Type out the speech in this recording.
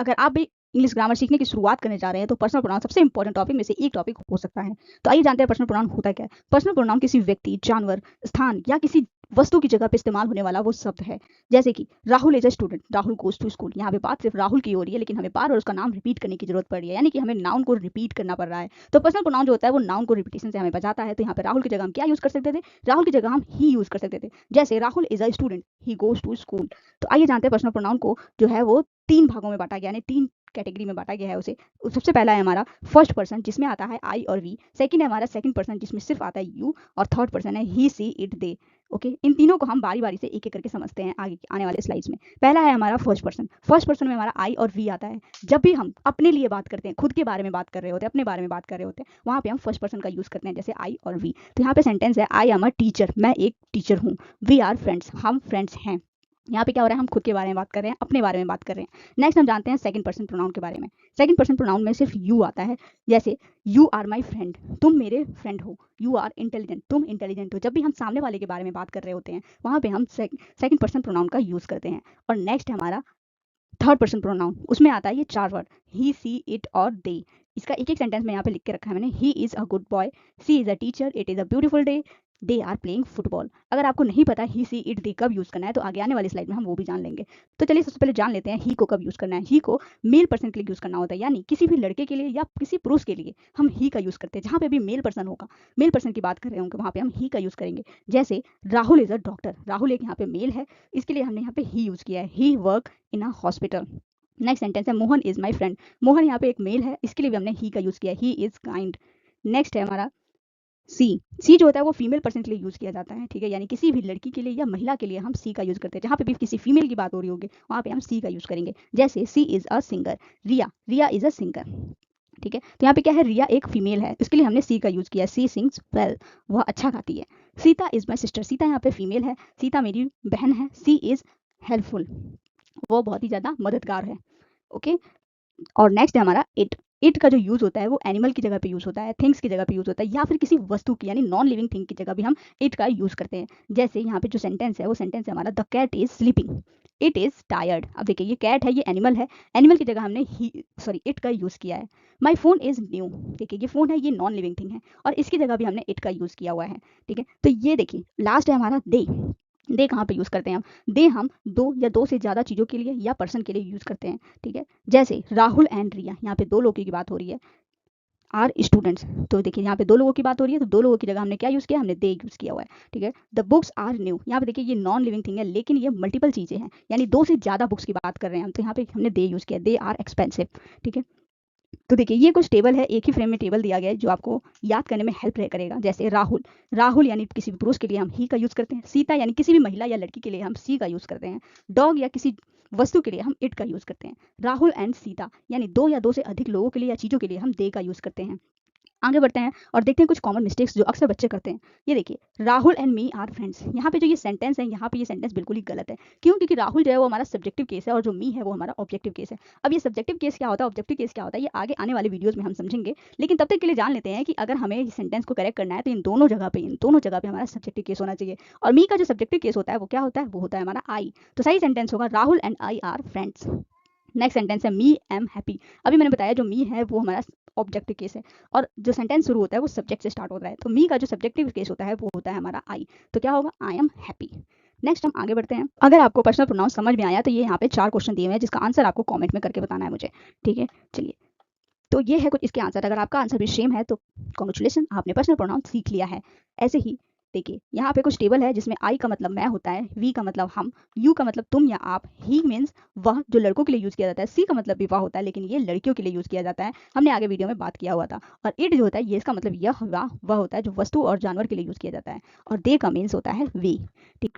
अगर आप भी इंग्लिश ग्रामर सीखने की शुरुआत करने जा रहे हैं तो पर्सनल प्रोनाउन सबसे इंपॉर्टेंट टॉपिक में से एक टॉपिक हो सकता है। तो आइए जानते हैं पर्सनल प्रोनाउन होता क्या है। पर्सनल प्रोनाउन किसी व्यक्ति, जानवर, स्थान या किसी वस्तु की जगह पे इस्तेमाल होने वाला वो शब्द है। जैसे कि Rahul is a student, Rahul goes to school. यहाँ पे बात सिर्फ राहुल की हो रही है, लेकिन हमें बार बार उसका नाम रिपीट करने की जरूरत पड़ रही है, यानी कि हमें नाउन को रिपीट करना पड़ रहा है। तो पर्सनल प्रोनाउन जो होता है वो नाउन को रिपीटेशन से हमें बचाता है। तो यहाँ पे राहुल की जगह हम क्या यूज कर सकते थे? राहुल की जगह हम ही यूज कर सकते थे। जैसे Rahul is a student, he goes to school. तो आइए जानते हैं पर्सनल प्रोनाउन को जो है वो 3 भागों में बांटा गया, यानी 3 कैटेगरी में बांटा गया है उसे। सबसे पहला है हमारा फर्स्ट पर्सन, जिसमें आता है आई और वी। सेकंड है हमारा सेकंड पर्सन, जिसमें सिर्फ आता है यू। और थर्ड पर्सन है ही, सी, इट, दे। ओके, इन तीनों को हम बारी बारी से एक एक करके समझते हैं आगे आने वाले स्लाइड्स में। पहला है हमारा फर्स्ट पर्सन। फर्स्ट पर्सन में हमारा आई और वी आता है। जब भी हम अपने लिए बात करते हैं, खुद के बारे में बात कर रहे होते हैं, अपने बारे में बात कर रहे होते हैं, वहां पे हम फर्स्ट पर्सन का यूज करते हैं, जैसे आई और वी। तो यहाँ पे सेंटेंस है आई एम अ टीचर, मैं एक टीचर हूँ। वी आर फ्रेंड्स, हम फ्रेंड्स हैं। यहाँ पे क्या हो रहा है? हम खुद के बारे में बात कर रहे हैं, अपने बारे में बात कर रहे हैं। नेक्स्ट हम जानते हैं सेकंड पर्सन प्रोनाउन के बारे में। सेकंड पर्सन प्रोनाउन में सिर्फ यू आता है। जैसे यू आर माई फ्रेंड, तुम मेरे फ्रेंड हो। यू आर इंटेलिजेंट, तुम इंटेलिजेंट हो। जब भी हम सामने वाले के बारे में बात कर रहे होते हैं, वहां पे हम सेकंड पर्सन प्रोनाउन का यूज करते हैं। और नेक्स्ट है हमारा थर्ड पर्सन प्रोनाउन। उसमें आता है ये 4 वर्ड, ही, सी, इट और दे। इसका एक एक सेंटेंस में यहाँ पे लिख के रखा है मैंने। He is a good boy, she is a teacher, it is a beautiful day, they are playing football. अगर आपको नहीं पता ही, सी, इट, दे कब यूज करना है, तो आगे आने वाली स्लाइड में हम वो भी जान लेंगे। तो चलिए सबसे पहले जान लेते हैं ही को कब यूज करना है। ही को मेल पर्सन के लिए यूज करना होता है, यानी किसी भी लड़के के लिए या किसी पुरुष के लिए हम ही का यूज करते हैं। जहां पे भी मेल पर्सन होगा, मेल पर्सन की बात कर रहे होंगे, वहां पे हम ही का यूज करेंगे। जैसे Rahul is a doctor, Rahul एक यहाँ पे मेल है, इसके लिए हमने यहाँ पे ही यूज किया है। He work in a hospital. Next sentence है Mohan is my friend. Mohan यहाँ पे एक मेल है, इसके लिए भी हमने ही का यूज किया है। He is kind. नेक्स्ट है हमारा सी। सी जो होता है वो फीमेल पर्सन के लिए यूज किया जाता है, ठीक है, यानी किसी भी लड़की के लिए या महिला के लिए हम सी का यूज करते हैं। जहाँ पे भी किसी फीमेल की बात हो रही होगी, वहाँ पे हम सी का यूज करेंगे। जैसे she is a singer, Riya, Riya is a singer. ठीक है, तो यहाँ पे क्या है? रिया एक फीमेल है, इसके लिए हमने सी का यूज किया। सी सिंग्स वेल, वह अच्छा गाती है। Sita is my sister, Sita यहाँ पे फीमेल है, सीता मेरी बहन है। सी इज हेल्पफुल, वो बहुत ही ज्यादा मददगार है। ओके, और नेक्स्ट है हमारा इट। इट का जो यूज होता है वो एनिमल की जगह पे यूज होता है, थिंग्स की जगह पे यूज होता है, या फिर किसी वस्तु की यानी नॉन लिविंग थिंग की जगह भी हम इट का यूज करते हैं। जैसे यहाँ पे जो सेंटेंस है वो सेंटेंस है हमारा the cat is sleeping, it is tired. अब देखिए ये कैट है, ये एनिमल है, एनिमल की जगह हमने इट का यूज किया है। माई फोन इज न्यू, देखिए ये फोन है, ये नॉन लिविंग थिंग है, और इसकी जगह भी हमने इट का यूज किया हुआ है। ठीक है, तो ये देखिए लास्ट है हमारा दे। दे कहाँ पे यूज करते हैं हम? दे हम दो या दो से ज्यादा चीजों के लिए या पर्सन के लिए यूज करते हैं। ठीक है, जैसे राहुल एंड रिया, यहाँ पे 2 लोगों की बात हो रही है, आर स्टूडेंट्स। तो देखिए यहाँ पे 2 लोगों की बात हो रही है, तो 2 लोगों की जगह हमने क्या यूज किया? हमने दे यूज किया हुआ है। ठीक है, द बुक्स आर न्यू, यहाँ पे देखिए ये नॉन लिविंग थिंग है, लेकिन ये मल्टीपल चीजें हैं, यानी 2 से ज्यादा बुक्स की बात कर रहे हैं हम, तो यहाँ पे हमने दे यूज किया। They are expensive. ठीक है, तो देखिए ये कुछ टेबल है, एक ही फ्रेम में टेबल दिया गया है जो आपको याद करने में हेल्प करेगा। जैसे राहुल, राहुल यानी किसी भी पुरुष के लिए हम ही का यूज करते हैं। सीता यानी किसी भी महिला या लड़की के लिए हम सी का यूज करते हैं। डॉग या किसी वस्तु के लिए हम इट का यूज करते हैं। राहुल एंड सीता यानी 2 या 2 से अधिक लोगों के लिए या चीजों के लिए हम दे का यूज करते हैं। आगे बढ़ते हैं और देखते हैं कुछ कॉमन मिस्टेक्स जो अक्सर बच्चे करते हैं। ये देखिए Rahul and me are friends, यहाँ पे जो ये सेंटेंस है, यहाँ पे ये सेंटेंस बिल्कुल ही गलत है। क्यों? क्योंकि राहुल जो है वो हमारा सब्जेक्टिव केस है और जो मी है वो हमारा ऑब्जेक्टिव केस है। अब ये सब्जेक्टिव केस क्या होता है, ऑब्जेक्टिव केस क्या होता है, ये आगे आने वाले वीडियोज में हम समझेंगे। लेकिन तब तक के लिए जान लेते हैं कि अगर हमें इस सेंटेंस को करेक्ट करना है तो इन दोनों जगह पे हमारा सब्जेक्टिव केस होना चाहिए। और मी का जो सब्जेक्टिव केस होता है वो क्या होता है? वो होता है हमारा आई। तो सही सेंटेंस होगा Rahul and I R friends. Next sentence है मी एम हैप्पी। अभी मैंने बताया जो मी है वो हमारा ऑब्जेक्टिव केस है, और जो सेंटेंस शुरू होता है वो सब्जेक्ट से स्टार्ट होता है। तो मी का जो सब्जेक्टिव केस होता है वो होता है हमारा आई। तो क्या होगा? I am happy. नेक्स्ट हम आगे बढ़ते हैं। अगर आपको पर्सनल प्रोनाउन समझ में आया तो ये यहाँ पे 4 क्वेश्चन दिए हुए हैं, जिसका आंसर आपको कमेंट में करके बताना है मुझे। ठीक है, चलिए, तो ये है कुछ इसके आंसर। अगर आपका आंसर भी सेम है तो कॉन्ग्रेचुलेसन, आपने पर्सनल प्रोनाउन सीख लिया है। ऐसे ही देखिए यहाँ पे कुछ टेबल है जिसमें आई का मतलब मैं होता है, वी का मतलब हम, यू का मतलब तुम या आप, ही मीन्स वह जो लड़कों के लिए यूज किया जाता है, सी का मतलब भी वह होता है लेकिन ये लड़कियों के लिए यूज किया जाता है, हमने आगे वीडियो में बात किया हुआ था। और इट जो होता है ये इसका मतलब यह वह होता है जो वस्तु और जानवर के लिए यूज किया जाता है, और दे का मीन्स होता है वी। ठीक,